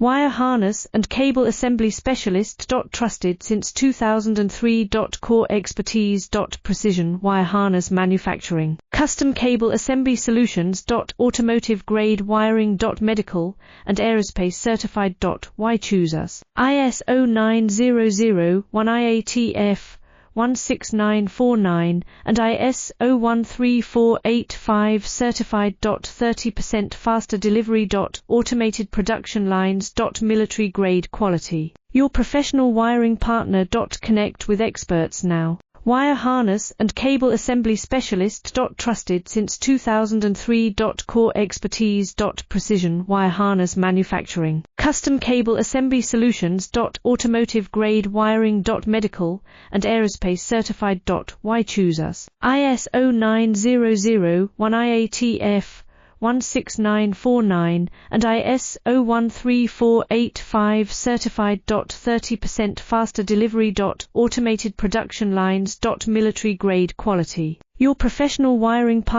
Wire harness and cable assembly specialist. Trusted since 2003. Core expertise. Precision wire harness manufacturing. Custom cable assembly solutions. Automotive grade wiring. Medical and aerospace certified. Why choose us? ISO 9001 IATF 16949 and ISO 13485 certified. 30% faster delivery. Automated production lines. Military grade quality. Your professional wiring partner. Connect with experts now. Wire harness and cable assembly specialist. Trusted since 2003. Core expertise. Precision wire harness manufacturing. Custom cable assembly solutions. Automotive grade wiring. Medical and aerospace certified. Why choose us? ISO 9001 IATF 16949 and ISO 13485 certified. 30% faster delivery. Automated production lines. Military grade quality. Your professional wiring partner.